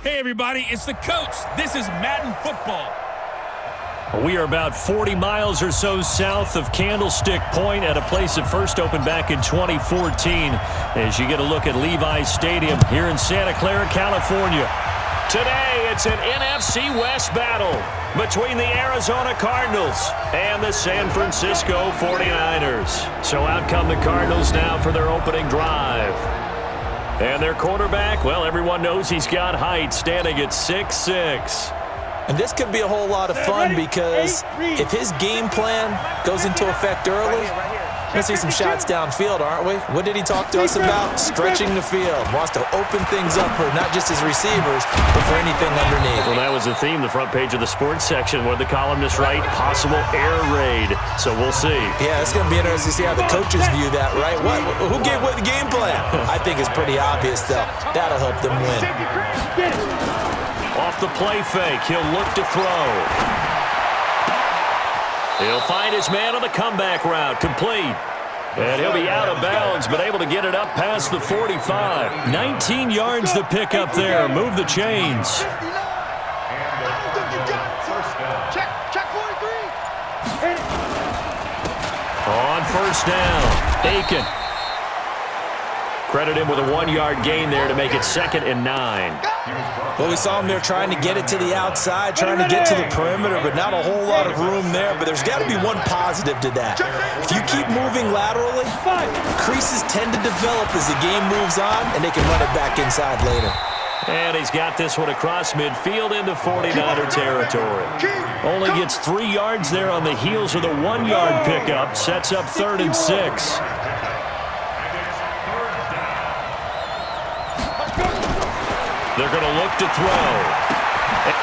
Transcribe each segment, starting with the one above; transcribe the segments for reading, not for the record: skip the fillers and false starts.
Hey everybody, it's the coach. This is Madden Football. We are about 40 miles or so south of Candlestick Point at a place that first opened back in 2014 as you get a look at Levi's Stadium here in Santa Clara, California. Today, it's an NFC West battle between the Arizona Cardinals and the San Francisco 49ers. So out come the Cardinals now for their opening drive. And their quarterback, well, everyone knows he's got height, standing at 6'6". And this could be a whole lot of fun because if his game plan goes into effect early, we're going to see some shots downfield, aren't we? What did he talk to us about? Stretching the field. Wants to open things up for not just his receivers, but for anything underneath. Well, that was the theme, the front page of the sports section, where the columnists write possible air raid. So we'll see. Yeah, it's going to be interesting to see how the coaches view that, right? Who gave away the game plan? I think it's pretty obvious, though. That'll help them win. Off the play fake, he'll look to throw. He'll find his man on the comeback route, complete. And he'll be out of bounds, but able to get it up past the 45. 19 yards to pick up there. Move the chains. On first down, Aiken. Credit him with a 1-yard gain there to make it 2nd and 9. Well, we saw him there trying to get it to the outside, trying to get to the perimeter, but not a whole lot of room there. But there's got to be one positive to that. If you keep moving laterally, creases tend to develop as the game moves on, and they can run it back inside later. And he's got this one across midfield into 49er territory. Only gets 3 yards there on the heels of the 1-yard pickup. Sets up 3rd and 6. They're going to look to throw.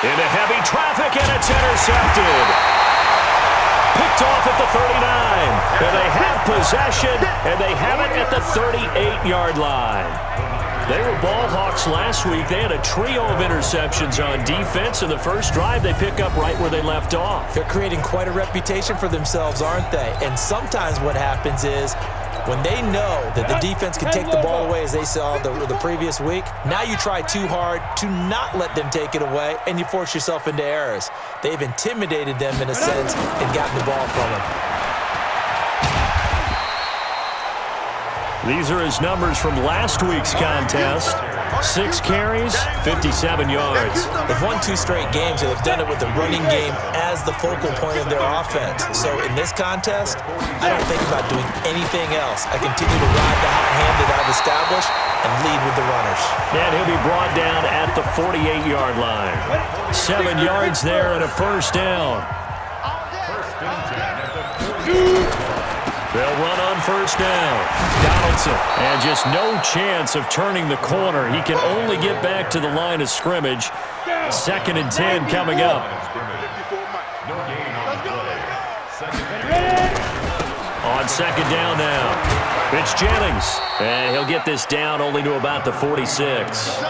Into heavy traffic, and it's intercepted. Picked off at the 39. And they have possession, and they have it at the 38-yard line. They were ball hawks last week. They had a trio of interceptions on defense. In the first drive, they pick up right where they left off. They're creating quite a reputation for themselves, aren't they? And sometimes what happens is, when they know that the defense can take the ball away, as they saw the previous week, now you try too hard to not let them take it away, and you force yourself into errors. They've intimidated them in a sense and gotten the ball from them. These are his numbers from last week's contest. 6 carries, 57 yards. They've won 2 straight games, and they've done it with the running game as the focal point of their offense. So in this contest, I don't think about doing anything else. I continue to ride the hot hand that I've established and lead with the runners. And he'll be brought down at the 48-yard line. 7 yards there and a first down. They'll run on first down. Donaldson, and just no chance of turning the corner. He can only get back to the line of scrimmage. 2nd and 10 coming up. On 2nd down now, it's Jennings. And he'll get this down only to about the 46.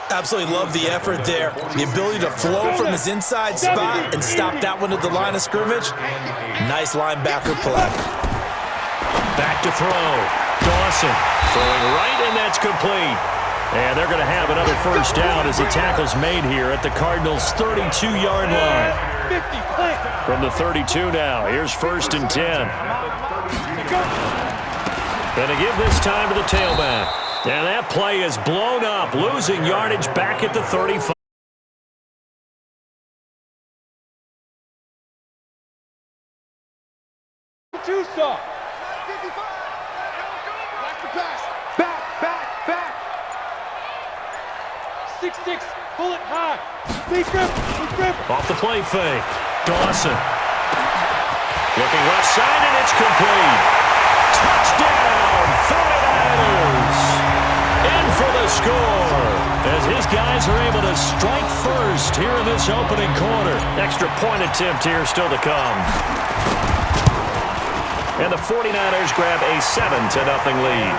Absolutely love the effort there. The ability to flow from his inside spot and stop that one at the line of scrimmage. Nice linebacker play. Back to throw. Dawson throwing right, and that's complete. And they're going to have another first down as the tackle's made here at the Cardinals' 32-yard line. From the 32 now, here's 1st and 10. And to give this time to the tailback. And that play is blown up, losing yardage back at the 35. Tucson. Back. 6-6, pull it high. Big grip. Off the play fake. Dawson. Looking left side, and it's complete. Touchdown, 49ers. In for the score, as his guys are able to strike first here in this opening quarter. Extra point attempt here still to come. And the 49ers grab a 7-0 lead.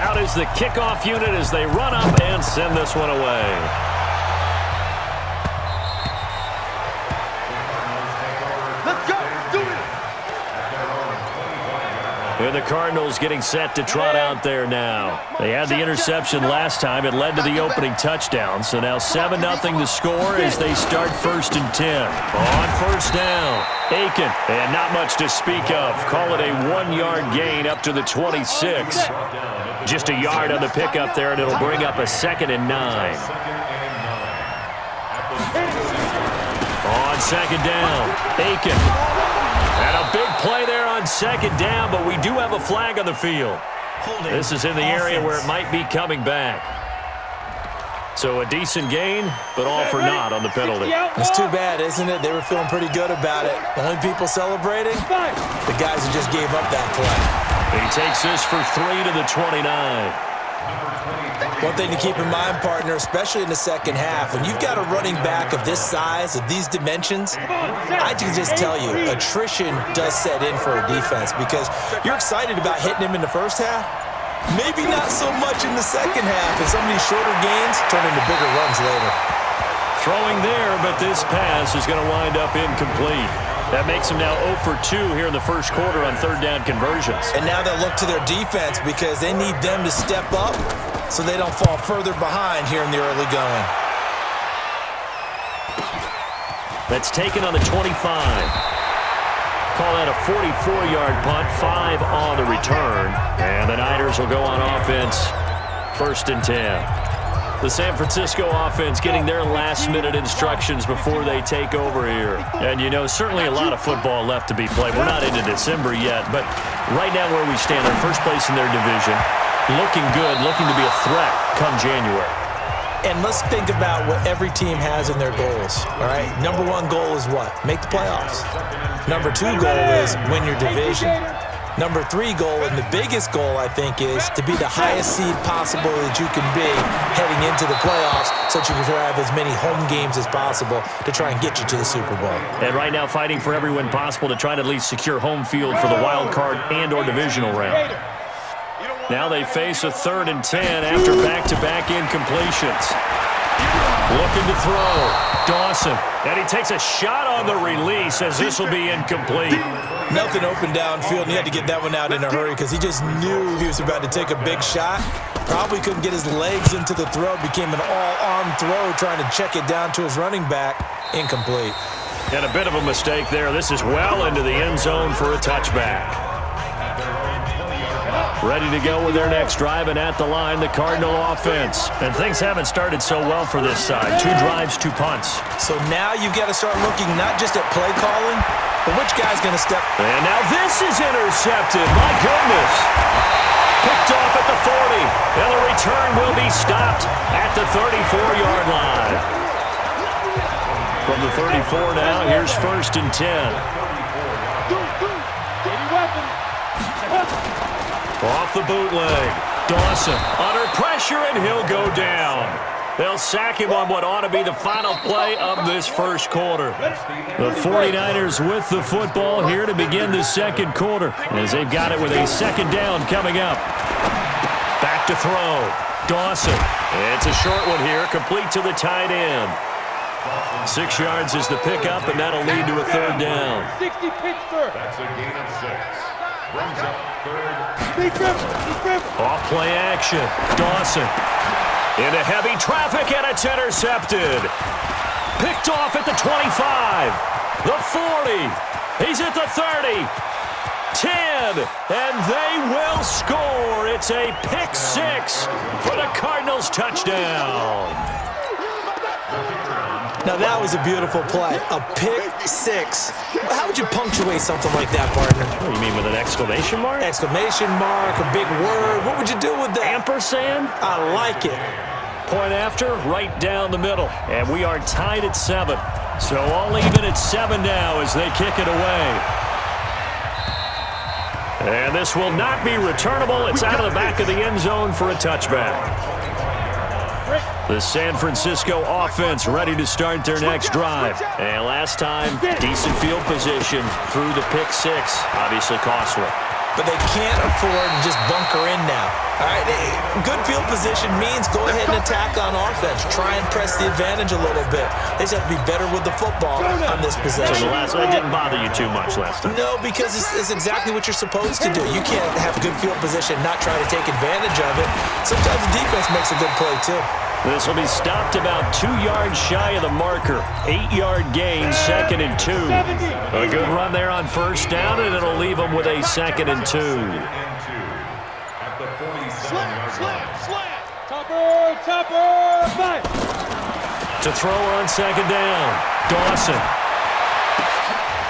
Out is the kickoff unit as they run up and send this one away. And the Cardinals getting set to trot out there now. They had the interception last time. It led to the opening touchdown. So now 7-0 the score as they start 1st and 10. On first down, Aiken. And not much to speak of. Call it a 1-yard gain up to the 26. Just a yard on the pickup there, and it'll bring up a 2nd and 9. On 2nd down, Aiken. And a big play there on 2nd down, but we do have a flag on the field. This is in the area where it might be coming back. So a decent gain, but all for naught on the penalty. It's too bad, isn't it? They were feeling pretty good about it. The only people celebrating, the guys who just gave up that play. He takes this for 3 to the 29. One thing to keep in mind, partner, especially in the second half, when you've got a running back of this size, of these dimensions, I can just tell you, attrition does set in for a defense because you're excited about hitting him in the first half. Maybe not so much in the second half, and some of these shorter gains turn into bigger runs later. Throwing there, but this pass is going to wind up incomplete. That makes them now 0 for 2 here in the first quarter on 3rd down conversions. And now they'll look to their defense because they need them to step up so they don't fall further behind here in the early going. That's taken on the 25. Call that a 44-yard punt, 5 on the return. And the Niners will go on offense, 1st and 10. The San Francisco offense getting their last-minute instructions before they take over here. And, you know, certainly a lot of football left to be played. We're not into December yet, but right now where we stand, they're first place in their division, looking good, looking to be a threat come January. And let's think about what every team has in their goals, all right? Number 1 goal is what? Make the playoffs. Number 2 goal is win your division. Number 3 goal, and the biggest goal, I think, is to be the highest seed possible that you can be heading into the playoffs so that you can have as many home games as possible to try and get you to the Super Bowl. And right now fighting for every win possible to try to at least secure home field for the wild card and or divisional round. Now they face a 3rd and 10 after back-to-back incompletions. Looking to throw. Dawson. And he takes a shot on the release as this will be incomplete. Nothing open downfield, and he had to get that one out in a hurry because he just knew he was about to take a big shot. Probably couldn't get his legs into the throw. Became an all-arm throw trying to check it down to his running back. Incomplete. And a bit of a mistake there. This is well into the end zone for a touchback. Ready to go with their next drive, and at the line, the Cardinal offense. And things haven't started so well for this side. 2 drives, 2 punts. So now you've got to start looking not just at play calling, but which guy's going to step. And now this is intercepted. My goodness. Picked off at the 40. And the return will be stopped at the 34-yard line. From the 34 now, here's 1st and 10. Off the bootleg. Dawson under pressure, and he'll go down. They'll sack him on what ought to be the final play of this first quarter. The 49ers with the football here to begin the second quarter as they've got it with a 2nd down coming up. Back to throw. Dawson. It's a short one here, complete to the tight end. 6 yards is the pickup, and that'll lead to a 3rd down. 60 Pittsburgh. That's a gain of 6. Brings up 3rd. Off play action. Dawson. Into heavy traffic, and it's intercepted. Picked off at the 25. The 40. He's at the 30. 10. And they will score. It's a pick 6 for the Cardinals touchdown. Now that was a beautiful play. A pick 6. How would you punctuate something like that, partner? What do you mean, with an exclamation mark? Exclamation mark, a big word. What would you do with that? Ampersand? I like it. Point after, right down the middle. And we are tied at 7. So all even at 7 now as they kick it away. And this will not be returnable. It's out of the back of the end zone for a touchback. The San Francisco offense ready to start their next drive. And last time, decent field position through the pick 6. Obviously costly. but they can't afford to just bunker in now. All right, good field position means go ahead and attack on offense. Try and press the advantage a little bit. They just have to be better with the football on this possession. So the last one didn't bother you too much last time? No, because it's exactly what you're supposed to do. You can't have good field position, not try to take advantage of it. Sometimes the defense makes a good play, too. This will be stopped about 2 yards shy of the marker. 8-yard gain, 2nd and 2. A good run there on first down, and it'll leave them with a 2nd and 2. Slant. Topper, fight. To throw on 2nd down, Dawson.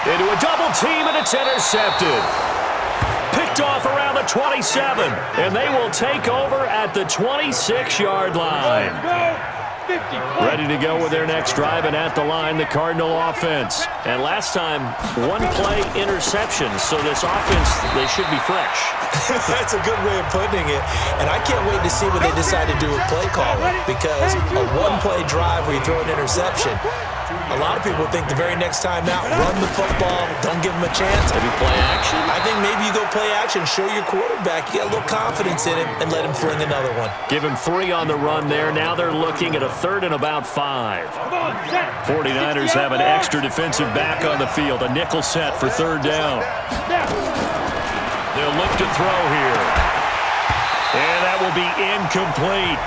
Into a double team, and it's intercepted. Picked off around the 27, and they will take over at the 26-yard line. Ready to go with their next drive, and at the line, the Cardinal offense. And last time, 1-play interception, so this offense, they should be fresh. That's a good way of putting it. And I can't wait to see what they decide to do with play calling, because a 1-play drive where you throw an interception, a lot of people think the very next time out, run the football, don't give them a chance. Maybe play action? I think maybe you go play action, show your quarterback, you get a little confidence in him, and let him fling another one. Give him 3 on the run there. Now they're looking at a 3rd and about 5. 49ers have an extra defensive back on the field. A nickel set for 3rd down. They'll look to throw here. And that will be incomplete.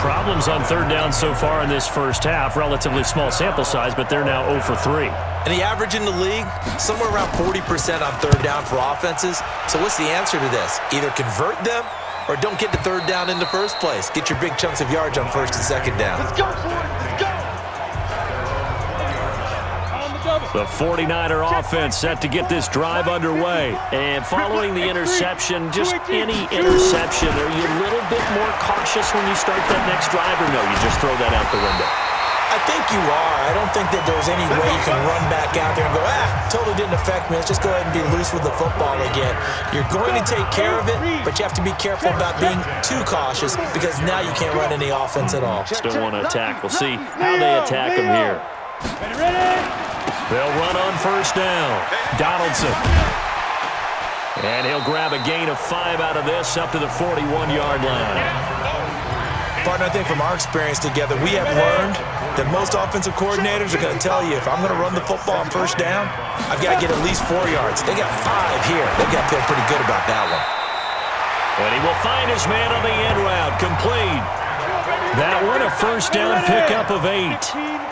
Problems on 3rd down so far in this first half. Relatively small sample size, but they're now 0 for 3. And the average in the league, somewhere around 40% on 3rd down for offenses. So what's the answer to this? Either convert them or don't get to 3rd down in the first place. Get your big chunks of yards on 1st and 2nd down. Let's go, let's go. The 49er offense set to get this drive underway. And following the interception, just any interception, are you a little bit more cautious when you start that next drive, or no, you just throw that out the window? I think you are. I don't think that there's any way you can run back out there and go, totally didn't affect me. Let's just go ahead and be loose with the football again. You're going to take care of it, but you have to be careful about being too cautious, because now you can't run any offense at all. Still want to attack. We'll see how they attack them here. Ready? They'll run on 1st down. Donaldson. And he'll grab a gain of 5 out of this up to the 41-yard line. Partner, I think from our experience together, we have learned that most offensive coordinators are going to tell you, if I'm going to run the football on 1st down, I've got to get at least 4 yards. They got 5 here. They've got to feel pretty good about that one. And he will find his man on the end route. Complete. That one, a 1st down pickup of 8.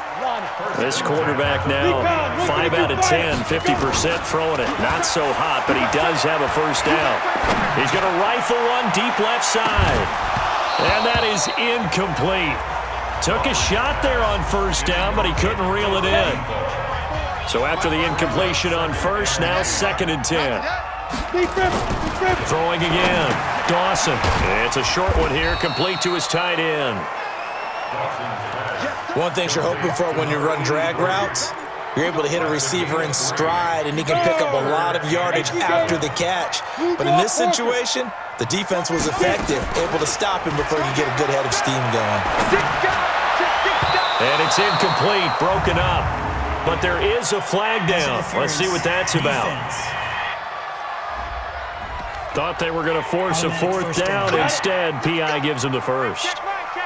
This quarterback now, 5 out of 10, 50% throwing it. Not so hot, but he does have a 1st down. He's going to rifle one deep left side. And that is incomplete. Took a shot there on 1st down, but he couldn't reel it in. So after the incompletion on 1st, now 2nd and 10. Throwing again. Dawson. It's a short one here, complete to his tight end. One thing you're hoping for when you run drag routes, you're able to hit a receiver in stride, and he can pick up a lot of yardage after the catch. But in this situation, the defense was effective, able to stop him before he could get a good head of steam going. And it's incomplete, broken up. But there is a flag down. Let's see what that's about. Thought they were going to force a 4th down. Instead, P.I. gives him the 1st.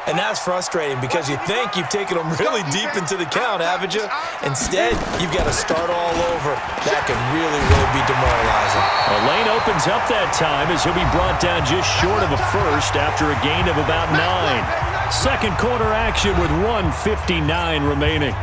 And that's frustrating, because you think you've taken them really deep into the count, haven't you? Instead, you've got to start all over. That can really, really be demoralizing. A lane opens up that time as he'll be brought down just short of a 1st after a gain of about 9. 2nd quarter action with 1:59 remaining.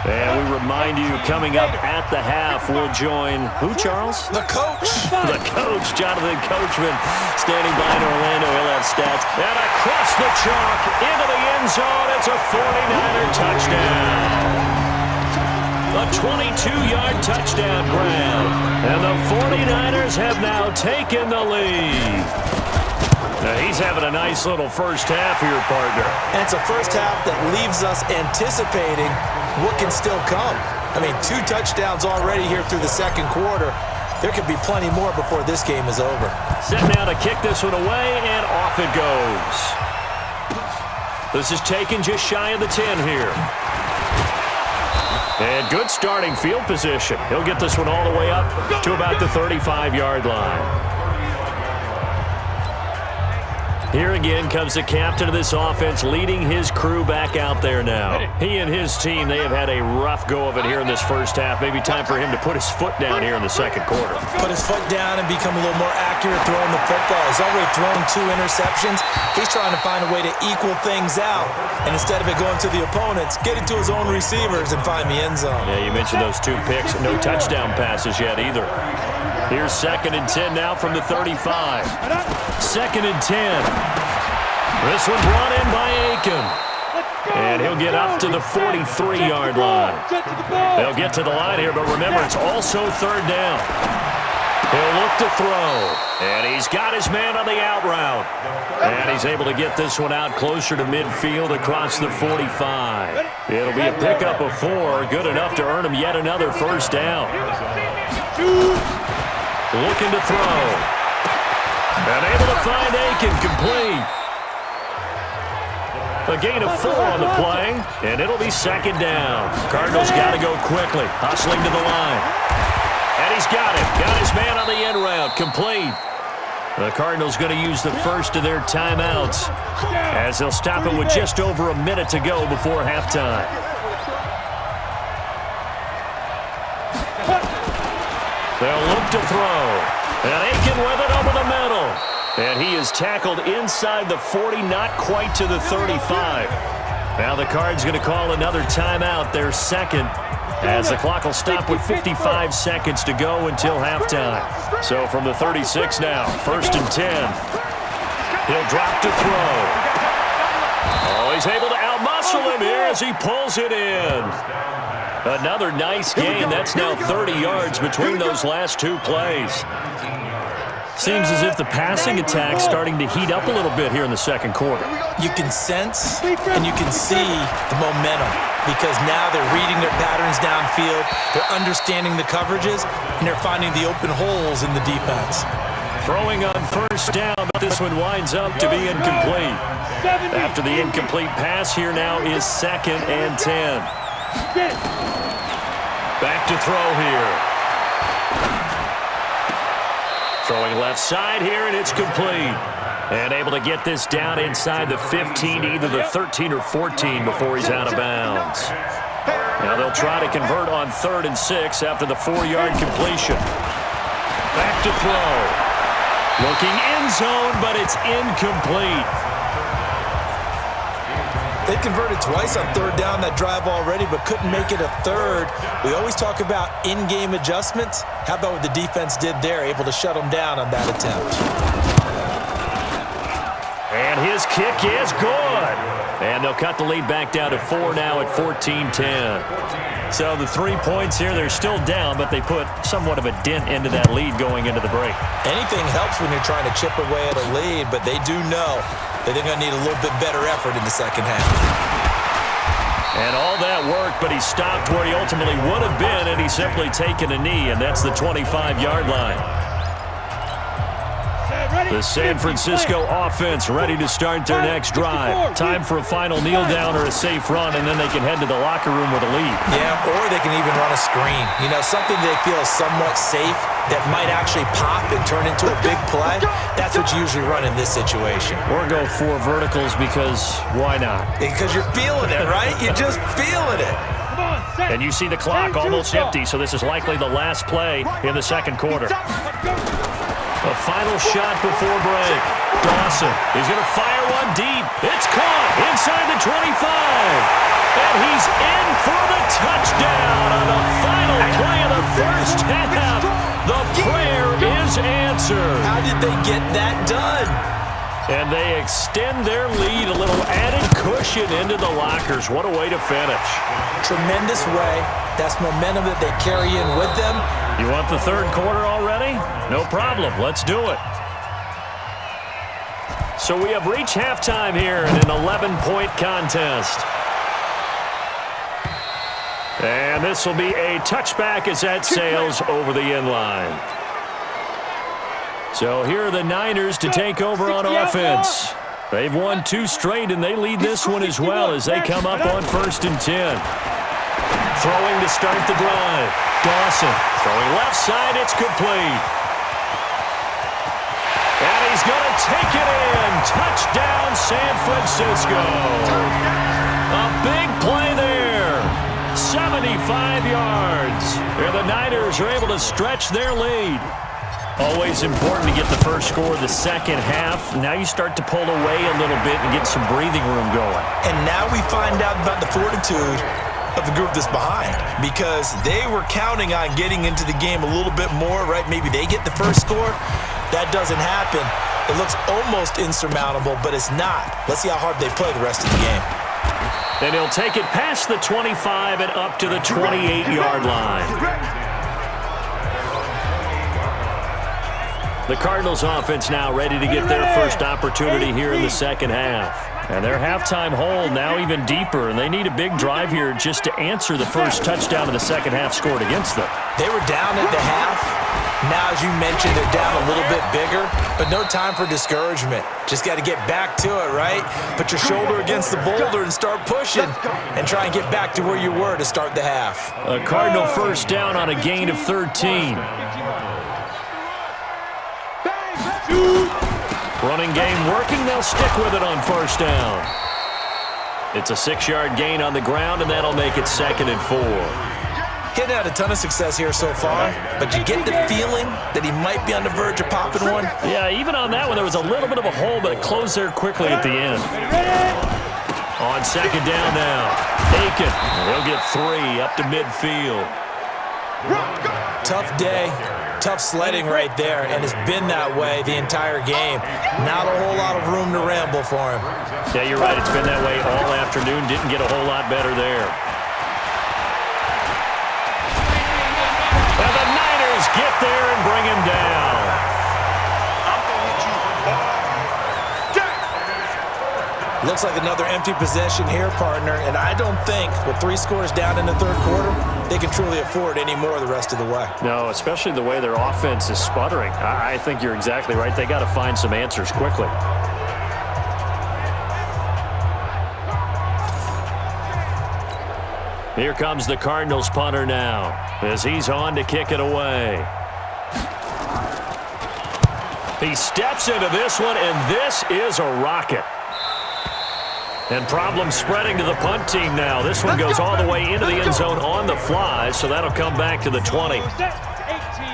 And we remind you, coming up at the half, we'll join who, Charles? The coach. The coach, Jonathan Coachman, standing by in Orlando. He'll have stats. And across the chalk, into the end zone, it's a 49er touchdown. A 22-yard touchdown grab. And the 49ers have now taken the lead. Now he's having a nice little first half here, partner. And it's a first half that leaves us anticipating what can still come. I mean, 2 touchdowns already here through the 2nd quarter. There could be plenty more before this game is over. Set now to kick this one away, and off it goes. This is taken just shy of the 10 here. And good starting field position. He'll get this one all the way up to about the 35-yard line. Here again comes the captain of this offense, leading his crew back out there now. He and his team, they have had a rough go of it here in this first half. Maybe time for him to put his foot down here in the second quarter. Put his foot down and become a little more accurate throwing the football. He's already thrown 2 interceptions. He's trying to find a way to equal things out. And instead of it going to the opponents, get it to his own receivers and find the end zone. Yeah, you mentioned those 2 picks. No touchdown passes yet either. Here's 2nd and 10 now from the 35. 2nd and 10. This one brought in by Aiken. And he'll get up to the 43-yard line. They'll get to the line here, but remember, it's also 3rd down. He'll look to throw. And he's got his man on the out route. And he's able to get this one out closer to midfield across the 45. It'll be a pickup of 4, good enough to earn him yet another 1st down. Looking to throw. And able to find Aiken, complete. A gain of 4 on the play, and it'll be 2nd down. Cardinals got to go quickly, hustling to the line. And he's got it. Got his man on the end route, complete. The Cardinals going to use the first of their timeouts as they'll stop it with just over a minute to go before halftime. They'll look to throw. And Aiken with it over the middle. And he is tackled inside the 40, not quite to the 35. Now the Cards going to call another timeout, their 2nd, as the clock will stop with 55 seconds to go until halftime. So from the 36 now, 1st and 10. He'll drop to throw. Oh, he's able to outmuscle him here as he pulls it in. Another nice gain. That's now 30 yards between those last 2 plays. Seems as if the passing attack's starting to heat up a little bit here in the second quarter. You can sense and you can see the momentum because now they're reading their patterns downfield, they're understanding the coverages, and they're finding the open holes in the defense. Throwing on 1st down, but this one winds up to be incomplete. After the incomplete pass, here now is 2nd and 10. Back to throw here. Throwing left side here, and it's complete. And able to get this down inside the 15, either the 13 or 14 before he's out of bounds. Now they'll try to convert on 3rd and 6 after the 4-yard completion. Back to throw. Looking end zone, but it's incomplete. They converted twice on 3rd down that drive already, but couldn't make it a 3rd. We always talk about in-game adjustments. How about what the defense did there, able to shut them down on that attempt? And his kick is good. And they'll cut the lead back down to 4 now at 14-10. So the 3 points here, they're still down, but they put somewhat of a dent into that lead going into the break. Anything helps when you're trying to chip away at a lead, but they do know that they're going to need a little bit better effort in the second half. And all that work, but he stopped where he ultimately would have been, and he's simply taken a knee, and that's the 25-yard line. The San Francisco offense ready to start their next drive. Time for a final kneel down or a safe run, and then they can head to the locker room with a lead. Yeah, or they can even run a screen. You know, something they feel is somewhat safe that might actually pop and turn into a big play. That's what you usually run in this situation. Or go 4 verticals because why not? Because you're feeling it, right? You're just feeling it. And you see the clock almost empty, so this is likely the last play in the second quarter. A final shot before break. Dawson is going to fire one deep. It's caught inside the 25. And he's in for the touchdown on the final play of the first half. The prayer is answered. How did they get that done? And they extend their lead, a little added cushion into the lockers. What a way to finish. Tremendous way. That's momentum that they carry in with them. You want the third quarter already? No problem. Let's do it. So we have reached halftime here in an 11-point contest. And this will be a touchback as that sails over the end line. So here are the Niners to take over on offense. They've won 2 straight, and they lead this one as well as they come up on 1st and 10. Throwing to start the drive. Dawson throwing left side. It's complete. And he's going to take it in. Touchdown, San Francisco. A big play there. 75 yards. And the Niners are able to stretch their lead. Always important to get the first score the second half. Now you start to pull away a little bit and get some breathing room going. And now we find out about the fortitude of the group that's behind, because they were counting on getting into the game a little bit more, right? Maybe they get the first score. That doesn't happen. It looks almost insurmountable, but it's not. Let's see how hard they play the rest of the game. And he'll take it past the 25 and up to the 28-yard line. The Cardinals offense now ready to get their first opportunity here in the second half. And their halftime hole now even deeper, and they need a big drive here just to answer the first touchdown of the second half scored against them. They were down at the half. Now, as you mentioned, they're down a little bit bigger, but no time for discouragement. Just got to get back to it, right? Put your shoulder against the boulder and start pushing and try and get back to where you were to start the half. A Cardinal first down on a gain of 13. Running game working. They'll stick with it on first down. It's a 6-yard gain on the ground, and that'll make it 2nd and 4. He hadn't had a ton of success here so far, but you get the feeling that he might be on the verge of popping one. Yeah, even on that one, there was a little bit of a hole, but it closed there quickly at the end. On second down now, Aiken. He'll get 3 up to midfield. Tough day, tough sledding right there, and it's been that way the entire game. Not a whole lot of room to ramble for him. Yeah, you're right. It's been that way all afternoon. Didn't get a whole lot better there. And the Niners get there and bring him down. Looks like another empty possession here, partner, and I don't think with 3 scores down in the third quarter, they can truly afford any more the rest of the way. No, especially the way their offense is sputtering. I think you're exactly right. They got to find some answers quickly. Here comes the Cardinals punter now as he's on to kick it away. He steps into this one, and this is a rocket. And problems spreading to the punt team now. This one goes all the way into the end zone on the fly, so that'll come back to the 20.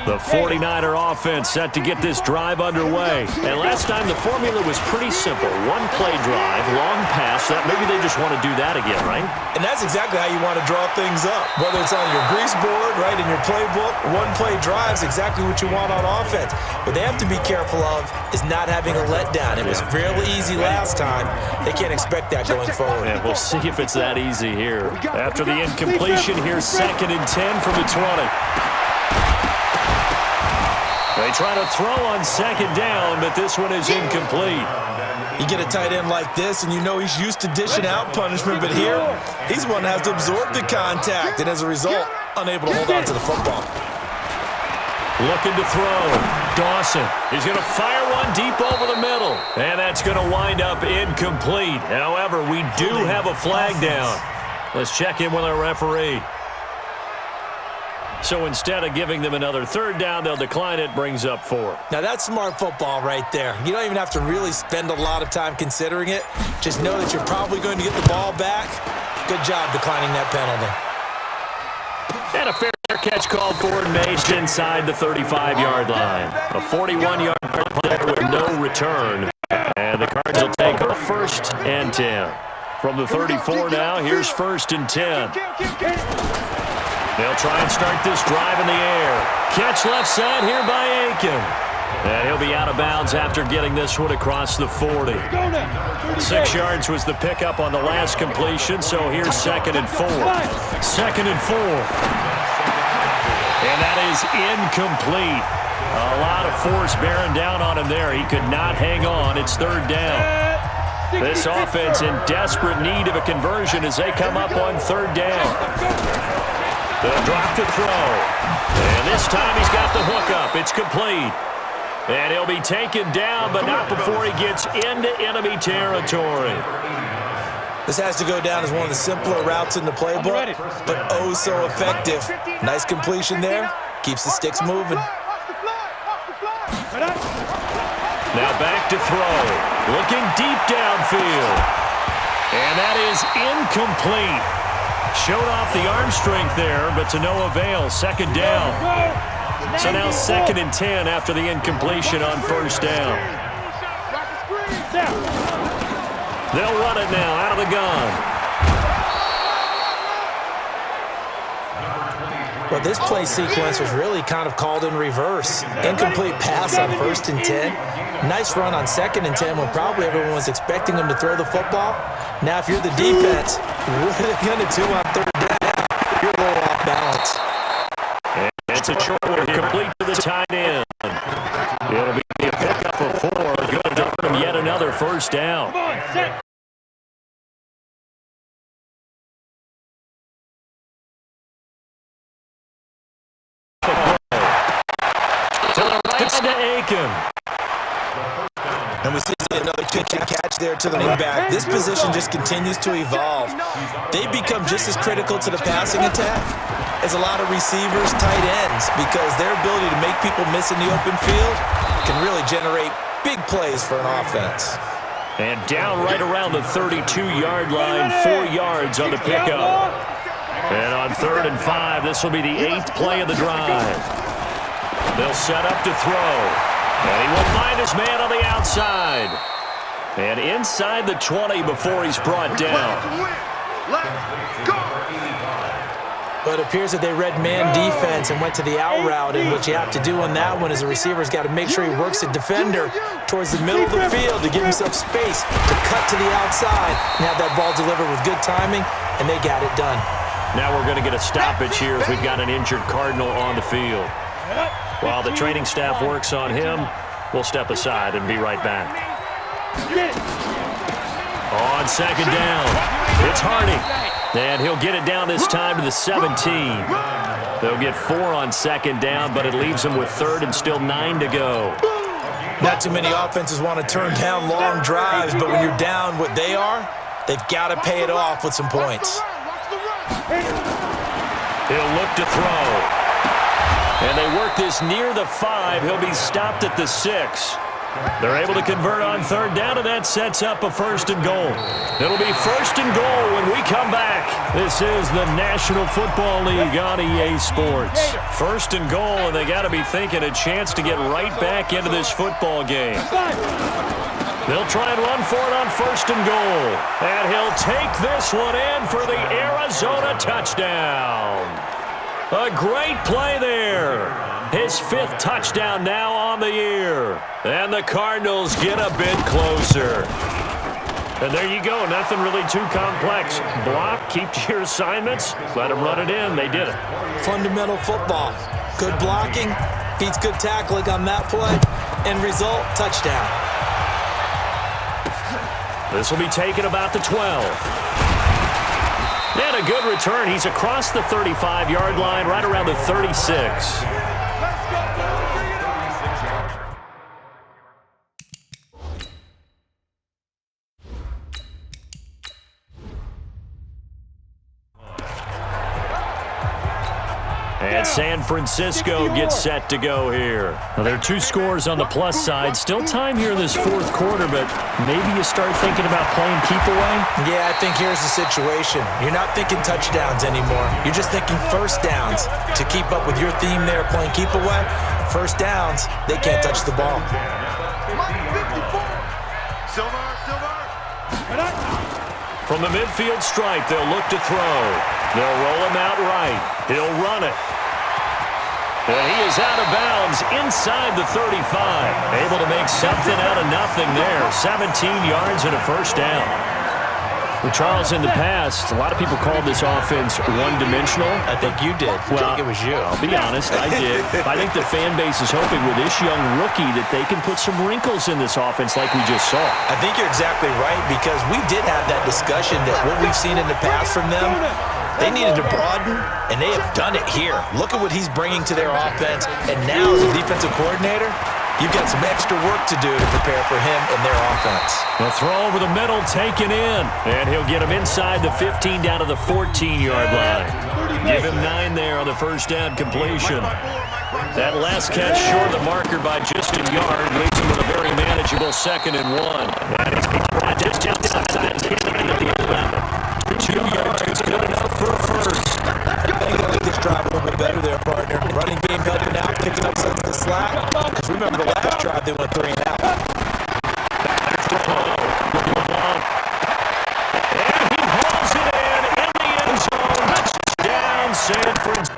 The 49er offense set to get this drive underway. And last time the formula was pretty simple. 1-play drive, long pass. That maybe they just want to do that again, right? And that's exactly how you want to draw things up. Whether it's on your grease board, right, in your playbook, 1-play drive is exactly what you want on offense. What they have to be careful of is not having a letdown. It was fairly easy last time. They can't expect that going forward. Yeah, we'll see if it's that easy here. After the incompletion, here's 2nd and 10 from the 20. They try to throw on second down, but this one is incomplete. You get a tight end like this, and you know he's used to dishing out punishment, but here, he's one that has to absorb the contact, and as a result, unable to hold on to the football. Looking to throw. Dawson is going to fire one deep over the middle, and that's going to wind up incomplete. However, we do have a flag down. Let's check in with our referee. So instead of giving them another third down, they'll decline it, brings up 4. Now that's smart football right there. You don't even have to really spend a lot of time considering it. Just know that you're probably going to get the ball back. Good job declining that penalty. And a fair catch called for and made inside the 35-yard line. A 41-yard play with no return. And the Cards will take a 1st and 10. From the 34 now, here's 1st and 10. They'll try and start this drive in the air. Catch left side here by Aiken. And he'll be out of bounds after getting this one across the 40. 6 yards was the pickup on the last completion, so here's 2nd and 4. 2nd and 4. And that is incomplete. A lot of force bearing down on him there. He could not hang on. It's 3rd down. This offense in desperate need of a conversion as they come up on 3rd down. They'll drop the throw. And this time he's got the hook up. It's complete. And he'll be taken down, but not before he gets into enemy territory. This has to go down as one of the simpler routes in the playbook, but oh so effective. Nice completion there. Keeps the sticks moving. Now back to throw. Looking deep downfield. And that is incomplete. Showed off the arm strength there, but to no avail. Second down. So now 2nd and 10 after the incompletion on first down. They'll run it now out of the gun. Well, this play sequence was really kind of called in reverse. Incomplete pass on 1st and 10. Nice run on 2nd and 10 when probably everyone was expecting them to throw the football. Now, if you're the defense, what are they going to do on 3rd down? You're a little off balance. And it's a short one complete to the tight end. It'll be a pickup for 4. Good to earn him yet another first down. Come on, set. To the right to Aiken. And we see another pitch and catch there to the wingback. This position just continues to evolve. They become just as critical to the passing attack as a lot of receivers, tight ends, because their ability to make people miss in the open field can really generate big plays for an offense. And down right around the 32-yard line, 4 yards on the pickup. And on 3rd and 5, this will be the 8th play of the drive. They'll set up to throw. And he will find his man on the outside. And inside the 20 before he's brought down. But it appears that they read man defense and went to the out route, and what you have to do on that one is the receiver's got to make sure he works the defender towards the middle of the field to give himself space to cut to the outside and have that ball delivered with good timing, and they got it done. Now we're going to get a stoppage here as we've got an injured Cardinal on the field. While the training staff works on him, we'll step aside and be right back. On 2nd down, it's Hardy. And he'll get it down this time to the 17. They'll get 4 on 2nd down, but it leaves them with 3rd and still 9 to go. Not too many offenses want to turn down long drives, but when you're down what they are, they've got to pay it off with some points. He'll look to throw. And they work this near the 5. He'll be stopped at the 6. They're able to convert on 3rd down, and that sets up a 1st and goal. It'll be 1st and goal when we come back. This is the National Football League on EA Sports. 1st and goal, and they got to be thinking a chance to get right back into this football game. They'll try and run for it on 1st and goal. And he'll take this one in for the Arizona touchdown. A great play there. His 5th touchdown now on the year. And the Cardinals get a bit closer. And there you go. Nothing really too complex. Block, keep to your assignments, let them run it in. They did it. Fundamental football. Good blocking, beats good tackling on that play. End result, touchdown. This will be taken about the 12. And a good return. He's across the 35-yard line, right around the 36. And San Francisco gets set to go here. Now, there are 2 scores on the plus side. Still time here in this 4th quarter, but maybe you start thinking about playing keep away? Yeah, I think here's the situation. You're not thinking touchdowns anymore. You're just thinking 1st downs. To keep up with your theme there, playing keep away, 1st downs, they can't touch the ball. From the midfield stripe, they'll look to throw. They'll roll him out right. He'll run it. And he is out of bounds inside the 35. Able to make something out of nothing there. 17 yards and a 1st down. Well, Charles, in the past, a lot of people called this offense one-dimensional. I think you did. Well, I think it was you. I'll be honest, I did. I think the fan base is hoping with this young rookie that they can put some wrinkles in this offense like we just saw. I think you're exactly right, because we did have that discussion that what we've seen in the past from them, they needed to broaden, and they have done it here. Look at what he's bringing to their offense, and now as a defensive coordinator, You've got some extra work to do to prepare for him and their offense. The throw over the middle, taken in. And he'll get him inside the 15 down to the 14-yard line. Give him 9 there on the first down completion. That last catch short of the marker by just a yard leaves him with a very manageable 2nd and 1. And it's just outside 10 at the 11. 2 yards is good enough for a first. You got to make this drive a little bit better there, partner. Running game helping out, picking up some of the slack. Because remember the last drive they went 3 and out. And he hauls it in the end zone. Touchdown, San Francisco.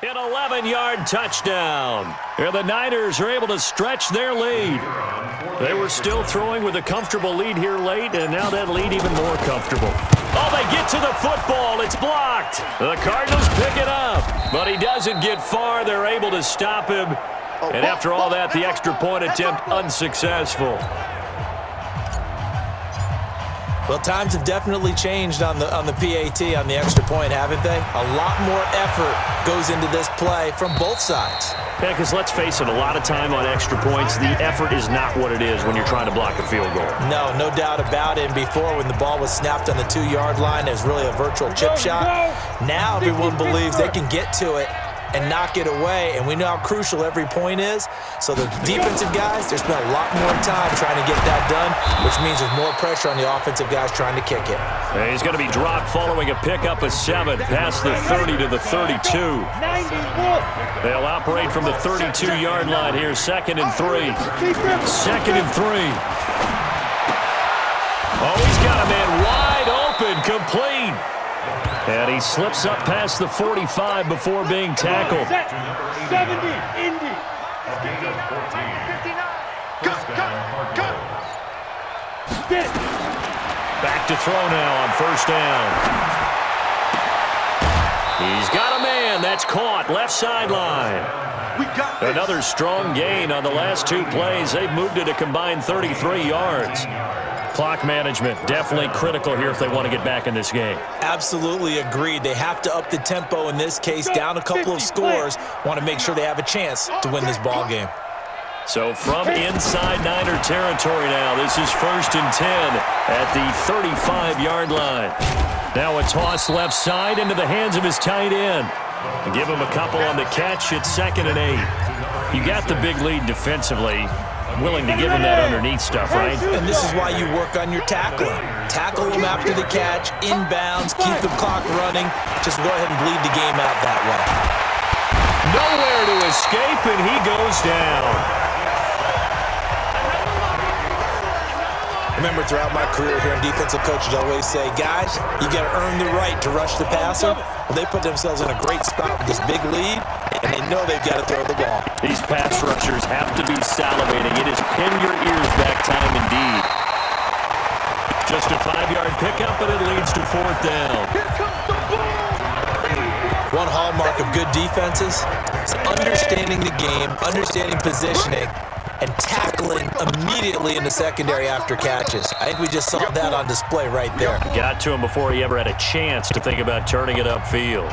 An 11-yard touchdown. And the Niners are able to stretch their lead. They were still throwing with a comfortable lead here late, and now that lead even more comfortable. Oh, they get to the football. It's blocked. The Cardinals pick it up, but he doesn't get far. They're able to stop him. And after all that, the extra point attempt unsuccessful. Well, times have definitely changed on the PAT, on the extra point, haven't they? A lot more effort goes into this play from both sides. Yeah, because let's face it, a lot of time on extra points, the effort is not what it is when you're trying to block a field goal. No doubt about it. And before, when the ball was snapped on the 2-yard line, it was really a virtual chip shot. Now everyone believes they can get to it and knock it away, and we know how crucial every point is. So the defensive guys, there's been a lot more time trying to get that done, which means there's more pressure on the offensive guys trying to kick it. And he's going to be dropped following a pickup of 7 past the 30 to the 32. They'll operate from the 32-yard line here, 2nd and 3. 2nd and 3. Oh, he's got a man wide open, complete. And he slips up past the 45 before being tackled. 70, Indy. Back to throw now on first down. He's got a man. That's caught. Left sideline. Another strong gain on the last 2 plays. They've moved it a combined 33 yards. Clock management definitely critical here if they want to get back in this game. Absolutely agreed. They have to up the tempo in this case, down a couple of scores. Want to make sure they have a chance to win this ball game. So from inside Niner territory now, this is 1st and 10 at the 35-yard line. Now a toss left side into the hands of his tight end. Give him a couple on the catch. It's 2nd and 8. You got the big lead defensively. Willing to give him that underneath stuff, right? And this is why you work on your tackling. Tackle him after the catch, inbounds, keep the clock running. Just go ahead and bleed the game out that way. Nowhere to escape, and he goes down. Remember, throughout my career here in defensive coaches, I always say, guys, you got to earn the right to rush the passer. Well, they put themselves in a great spot with this big lead, and they know they've got to throw the ball. These pass rushers have to be salivating. It is pin your ears back time indeed. Just a 5-yard pickup, and it leads to 4th down. One hallmark of good defenses is understanding the game, understanding positioning, and tackling immediately in the secondary after catches. I think we just saw that on display right there. Got to him before he ever had a chance to think about turning it upfield.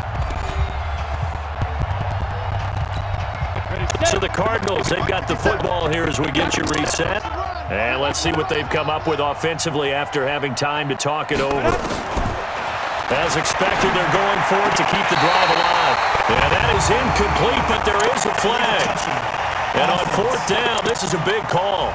So the Cardinals, they've got the football here as we get you reset. And let's see what they've come up with offensively after having time to talk it over. As expected, they're going for it to keep the drive alive. And that is incomplete, but there is a flag. And on 4th down, this is a big call.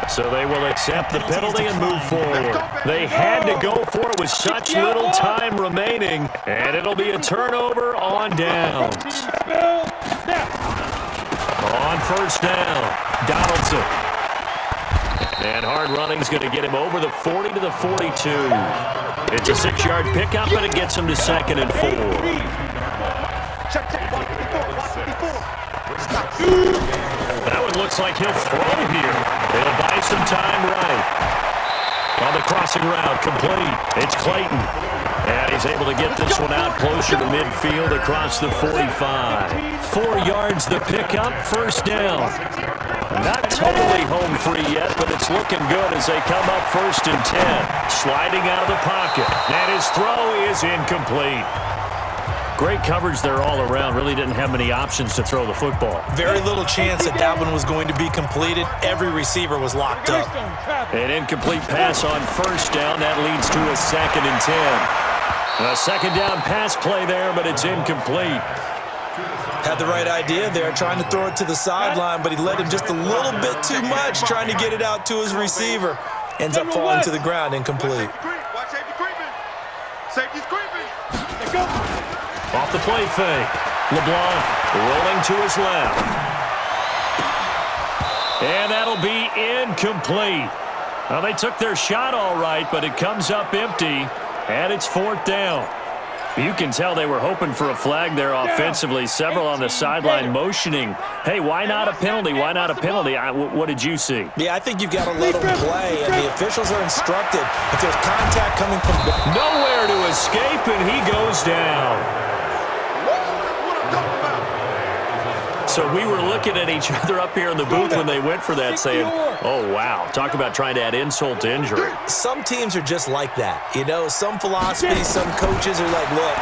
So they will accept the penalty and move forward. They had to go for it with such little time remaining, and it'll be a turnover on downs. On 1st down, Donaldson. And hard running's going to get him over the 40 to the 42. It's a 6-yard pickup, and it gets him to 2nd and 4. That one looks like he'll throw here. It'll buy some time right. On the crossing route, complete. It's Clayton. And he's able to get this one out closer to midfield across the 45. 4 yards the pickup, 1st down. Not totally home free yet, but it's looking good as they come up 1st and 10. Sliding out of the pocket. And his throw is incomplete. Great coverage there all around. Really didn't have many options to throw the football. Very little chance that one was going to be completed. Every receiver was locked up. An incomplete pass on 1st down. That leads to a 2nd and 10. A 2nd down pass play there, but it's incomplete. Had the right idea there, trying to throw it to the sideline, but he let him just a little bit too much, trying to get it out to his receiver. Ends up falling to the ground, incomplete. Watch safety creeping. Safety's creeping. They go. Off the play fake. LeBlanc rolling to his left. And that'll be incomplete. Well, they took their shot all right, but it comes up empty, and it's 4th down. You can tell they were hoping for a flag there offensively. Several on the sideline motioning, hey, why not a penalty? Why not a penalty? What did you see? Yeah, I think you've got to let them play, and the officials are instructed. If there's contact coming from... Nowhere to escape, and he goes down. So we were looking at each other up here in the booth when they went for that, saying, oh, wow, talk about trying to add insult to injury. Some teams are just like that. You know, some philosophies, some coaches are like, look,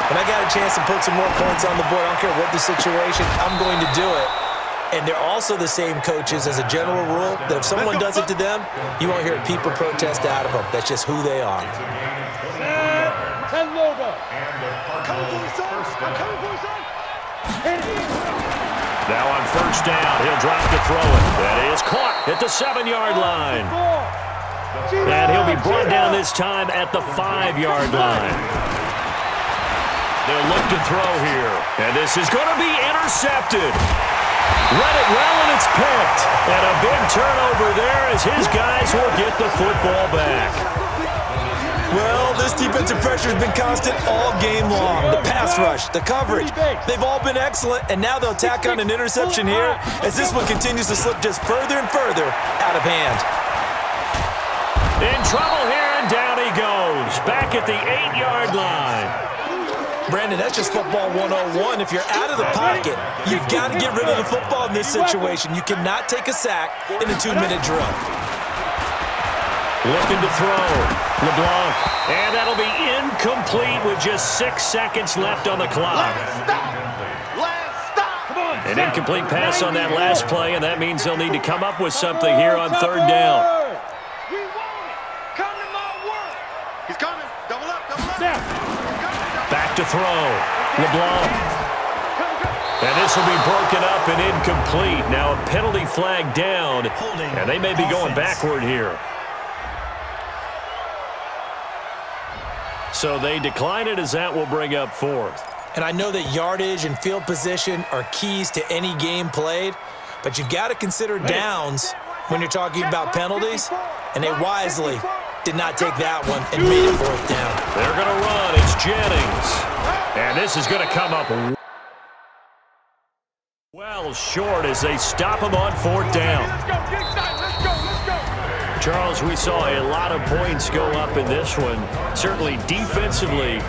when I got a chance to put some more points on the board, I don't care what the situation, I'm going to do it. And they're also the same coaches as a general rule that if someone does it to them, you won't hear people protest out of them. That's just who they are. Now on 1st down, he'll drop to throw it. That is caught at the 7-yard line. And he'll be brought down this time at the 5-yard line. They'll look to throw here. And this is going to be intercepted. Read it well, and it's picked. And a big turnover there as his guys will get the football back. Well, this defensive pressure has been constant all game long. The pass rush, the coverage, they've all been excellent, and now they'll tack on an interception here as this one continues to slip just further and further out of hand. In trouble here, and down he goes. Back at the 8-yard line. Brandon, that's just football 101. If you're out of the pocket, you've got to get rid of the football in this situation. You cannot take a sack in a 2-minute drill. Looking to throw. LeBlanc. And that'll be incomplete with just 6 seconds left on the clock. An incomplete pass on that last play, and that means they'll need to come up with something here on 3rd down. to throw. LeBlanc. And this will be broken up and incomplete. Now a penalty flag down, and they may be going backward here. So they decline it as that will bring up fourth. And I know that yardage and field position are keys to any game played, but you've got to consider downs when you're talking about penalties, and they wisely did not take that one and made it fourth down. They're going to run. It's Jennings. And this is going to come up well short as they stop him on fourth down. Charles, we saw a lot of points go up in this one. Certainly defensively,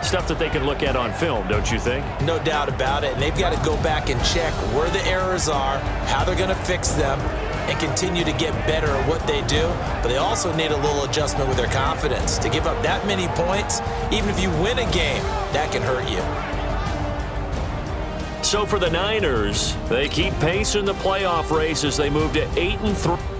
stuff that they can look at on film, don't you think? No doubt about it. And they've got to go back and check where the errors are, how they're going to fix them, and continue to get better at what they do. But they also need a little adjustment with their confidence. To give up that many points, even if you win a game, that can hurt you. So for the Niners, they keep pace in the playoff race as they move to 8-3.